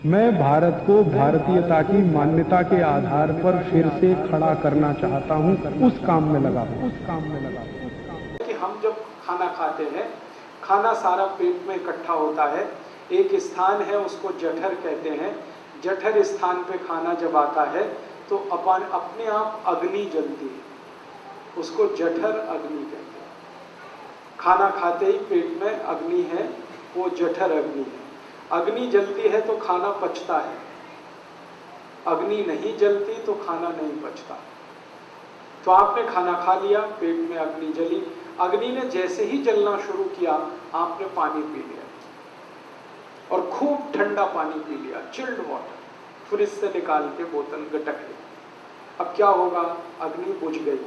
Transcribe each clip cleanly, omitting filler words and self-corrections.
मैं भारत को भारतीयता की मान्यता के आधार पर फिर से खड़ा करना चाहता हूं, उस काम में लगा हूं। कि हम जब खाना खाते हैं, खाना सारा पेट में इकट्ठा होता है। एक स्थान है, उसको जठर कहते हैं। जठर स्थान पे खाना जब आता है तो अपने आप अग्नि जलती है, उसको जठर अग्नि कहते हैं। खाना खाते ही पेट में अग्नि है, वो जठर अग्नि है। अग्नि जलती है तो खाना पचता है, अग्नि नहीं जलती तो खाना नहीं पचता। तो आपने खाना खा लिया, पेट में अग्नि जली, अग्नि ने जैसे ही जलना शुरू किया आपने पानी पी लिया और खूब ठंडा पानी पी लिया, चिल्ड वाटर, फ्रिज से निकाल के बोतल गटक ली। अब क्या होगा? अग्नि बुझ गई।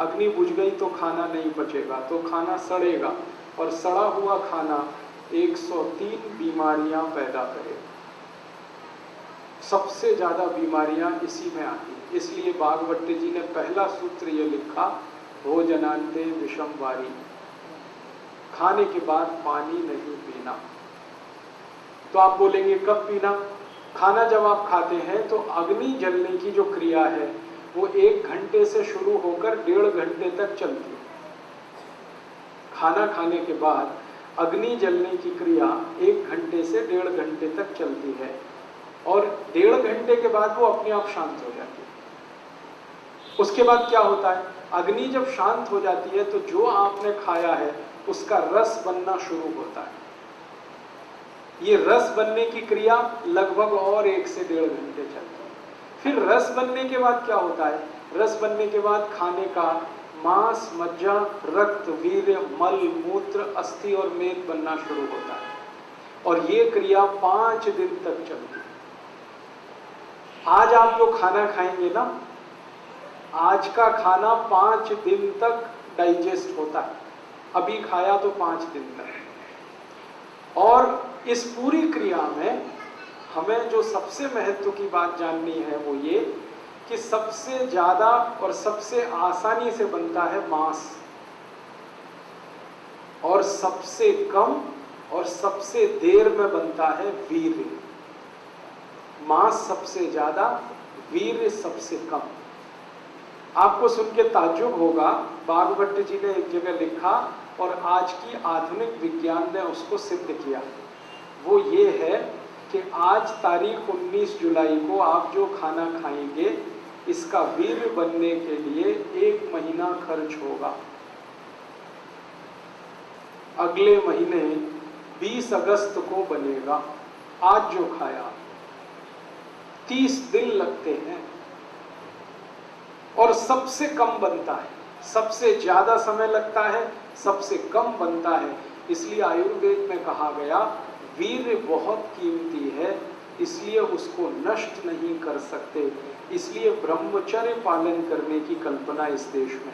अग्नि बुझ गई तो खाना नहीं पचेगा, तो खाना सड़ेगा और सड़ा हुआ खाना 103 बीमारियां पैदा करेगा। सबसे ज्यादा बीमारियां इसी में आती हैं। इसलिए भागवत जी ने पहला सूत्र ये लिखा, भोजनांते विषम वारी, खाने के बाद पानी नहीं पीना। तो आप बोलेंगे कब पीना? खाना जब आप खाते हैं तो अग्नि जलने की जो क्रिया है वो 1 घंटे से शुरू होकर 1.5 घंटे तक चलती है। खाना खाने के बाद अग्नि जलने की क्रिया 1 घंटे से 1.5 घंटे तक चलती है और 1.5 घंटे के बाद वो अपने आप शांत हो जाती है। उसके बाद क्या होता है? अग्नि जब शांत हो जाती है तो जो आपने खाया है उसका रस बनना शुरू होता है। ये रस बनने की क्रिया लगभग और 1 से 1.5 घंटे चलती है। फिर रस बनने के बाद क्या होता है? रस बनने के बाद खाने का मांस, मज्जा, रक्त, वीर्य, मल, मूत्र, अस्थि और मेद बनना शुरू होता है और ये क्रिया 5 दिन तक चलती है। आज आप जो खाना खाएंगे ना, आज का खाना 5 दिन तक डाइजेस्ट होता है। अभी खाया तो 5 दिन तक। और इस पूरी क्रिया में हमें जो सबसे महत्व की बात जाननी है वो ये कि सबसे ज्यादा और सबसे आसानी से बनता है मांस और सबसे कम और सबसे देर में बनता है वीर्य। मांस सबसे ज्यादा, वीर्य सबसे कम। आपको सुन के ताज्जुब होगा, भागवत जी ने एक जगह लिखा और आज की आधुनिक विज्ञान ने उसको सिद्ध किया। वो ये है कि आज तारीख 19 जुलाई को आप जो खाना खाएंगे इसका वीर्य बनने के लिए 1 महीना खर्च होगा। अगले महीने 20 अगस्त को बनेगा। आज जो खाया 30 दिन लगते हैं और सबसे कम बनता है। सबसे ज्यादा समय लगता है, सबसे कम बनता है। इसलिए आयुर्वेद में कहा गया वीर्य बहुत कीमती है, इसलिए उसको नष्ट नहीं कर सकते। इसलिए ब्रह्मचर्य पालन करने की कल्पना इस देश में।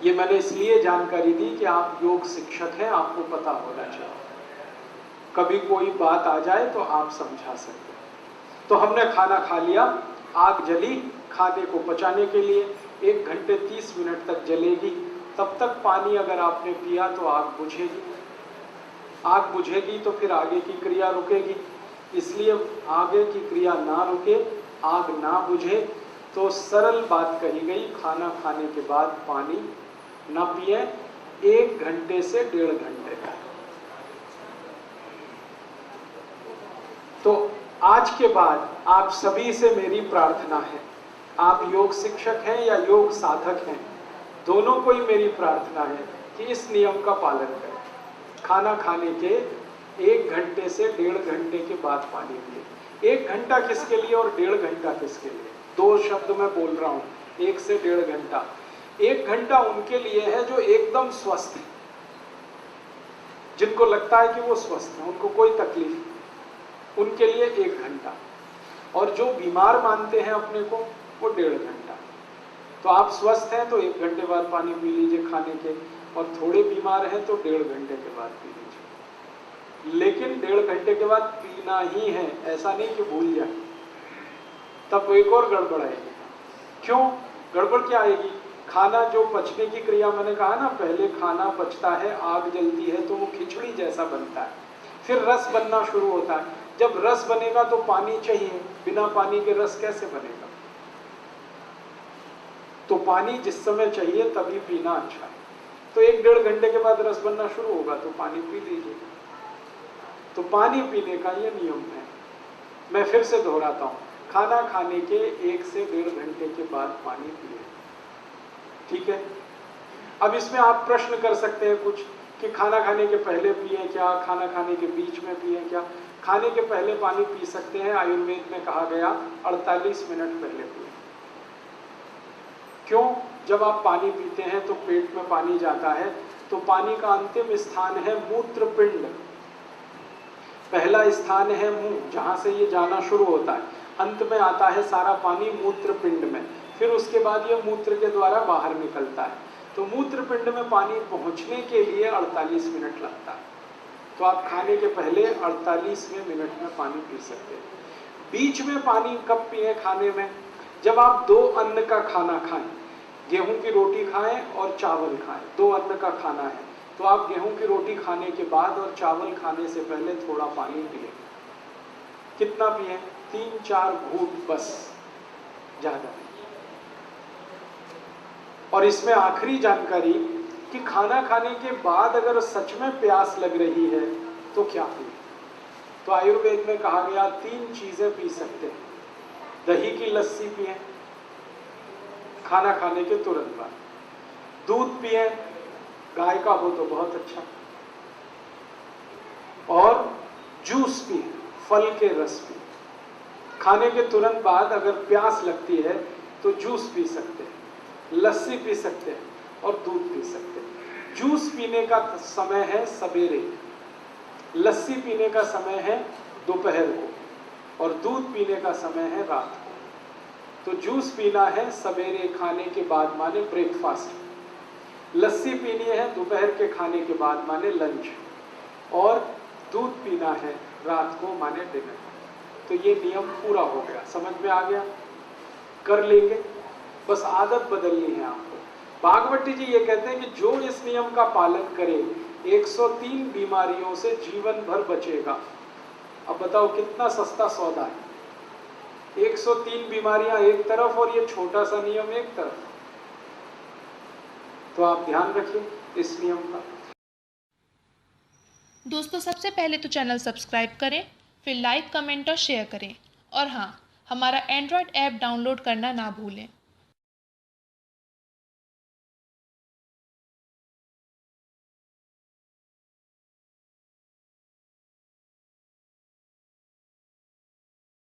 ये मैंने इसलिए जानकारी दी कि आप योग शिक्षक हैं, आपको पता होना चाहिए। कभी कोई बात आ जाए तो आप समझा सकते हैं। तो हमने खाना खा लिया, आग जली, खाने को पचाने के लिए 1 घंटे 30 मिनट तक जलेगी। तब तक पानी अगर आपने पिया तो आग बुझेगी। आग बुझेगी तो फिर आगे की क्रिया रुकेगी। इसलिए आगे की क्रिया ना रुके, आग ना बुझे, तो सरल बात कही गई, खाना खाने के बाद पानी ना पिए 1 घंटे से 1.5 घंटे तक। तो आज के बाद आप सभी से मेरी प्रार्थना है, आप योग शिक्षक हैं या योग साधक हैं, दोनों को ही मेरी प्रार्थना है कि इस नियम का पालन करें। खाना खाने के 1 घंटे से 1.5 घंटे के बाद पानी पिए। 1 घंटा किसके लिए और 1.5 घंटा किसके लिए? 2 शब्द मैं बोल रहा हूँ, 1 से 1.5 घंटा। 1 घंटा उनके लिए है जो एकदम स्वस्थ है, जिनको लगता है कि वो स्वस्थ है, उनको कोई तकलीफ नहीं, उनके लिए 1 घंटा। और जो बीमार मानते हैं अपने को, वो 1.5 घंटा। तो आप स्वस्थ हैं तो 1 घंटे बाद पानी पी लीजिए खाने के, और थोड़े बीमार हैं तो 1.5 घंटे के बाद पी लीजिए। लेकिन 1.5 घंटे के बाद पीना ही है, ऐसा नहीं कि भूल जाए, तब एक और गड़बड़ आएगी। क्यों गड़बड़ क्या आएगी? खाना जो पचने की क्रिया, मैंने कहा ना, पहले खाना पचता है, आग जलती है तो वो खिचड़ी जैसा बनता है, फिर रस बनना शुरू होता है। जब रस बनेगा तो पानी चाहिए, बिना पानी के रस कैसे बनेगा? तो पानी जिस समय चाहिए तभी पीना अच्छा है। तो 1-1.5 घंटे के बाद रस बनना शुरू होगा तो पानी पी लीजिए। तो पानी पीने का ये नियम है। मैं फिर से दोहराता हूँ, खाना खाने के 1 से 1.5 घंटे के बाद पानी पिए। ठीक है। अब इसमें आप प्रश्न कर सकते हैं कुछ कि खाना खाने के पहले पिए क्या, खाना खाने के बीच में पिए क्या? खाने के पहले पानी पी सकते हैं। आयुर्वेद में कहा गया 48 मिनट पहले पिए। क्यों? जब आप पानी पीते हैं तो पेट में पानी जाता है, तो पानी का अंतिम स्थान है मूत्रपिंड। पहला स्थान है मुंह, जहां से ये जाना शुरू होता है। अंत में आता है सारा पानी मूत्रपिंड में, फिर उसके बाद ये मूत्र के द्वारा बाहर निकलता है। तो मूत्रपिंड में पानी पहुंचने के लिए 48 मिनट लगता है। तो आप खाने के पहले 48वें मिनट में पानी पी सकते हैं। बीच में पानी कब पिए खाने में? जब आप 2 अन्न का खाना खाएं, गेहूं की रोटी खाएं और चावल खाएं, 2 अन्न का खाना है, तो आप गेहूं की रोटी खाने के बाद और चावल खाने से पहले थोड़ा पानी पिए। कितना पिए? 3-4 घूंट बस, ज्यादा नहीं। और इसमें आखिरी जानकारी कि खाना खाने के बाद अगर सच में प्यास लग रही है तो क्या पिए? तो आयुर्वेद में कहा गया 3 चीजें पी सकते हैं। दही की लस्सी पिए खाना खाने के तुरंत बाद, दूध पिए, गाय का हो तो बहुत अच्छा, और जूस पिए, फल के रस पिए। खाने के तुरंत बाद अगर प्यास लगती है तो जूस पी सकते हैं, लस्सी पी सकते हैं और दूध पी सकते हैं। जूस पीने का समय है सवेरे, लस्सी पीने का समय है दोपहर को और दूध पीने का समय है रात को। तो जूस पीना है सवेरे खाने के बाद माने ब्रेकफास्ट, लस्सी पीनी है दोपहर के खाने के बाद माने लंच, और दूध पीना है रात को माने डिनर। तो ये नियम पूरा हो गया, समझ में आ गया? कर लेंगे, बस आदत बदलनी है आपको। भागवती जी ये कहते हैं कि जो इस नियम का पालन करे 103 बीमारियों से जीवन भर बचेगा। अब बताओ कितना सस्ता सौदा है। 103 बीमारियां एक तरफ और ये छोटा सा नियम एक तरफ। तो आप ध्यान रखिए इस नियम का। दोस्तों, सबसे पहले तो चैनल सब्सक्राइब करें, फिर लाइक, कमेंट और शेयर करें। और हाँ, हमारा एंड्रॉयड ऐप डाउनलोड करना ना भूलें।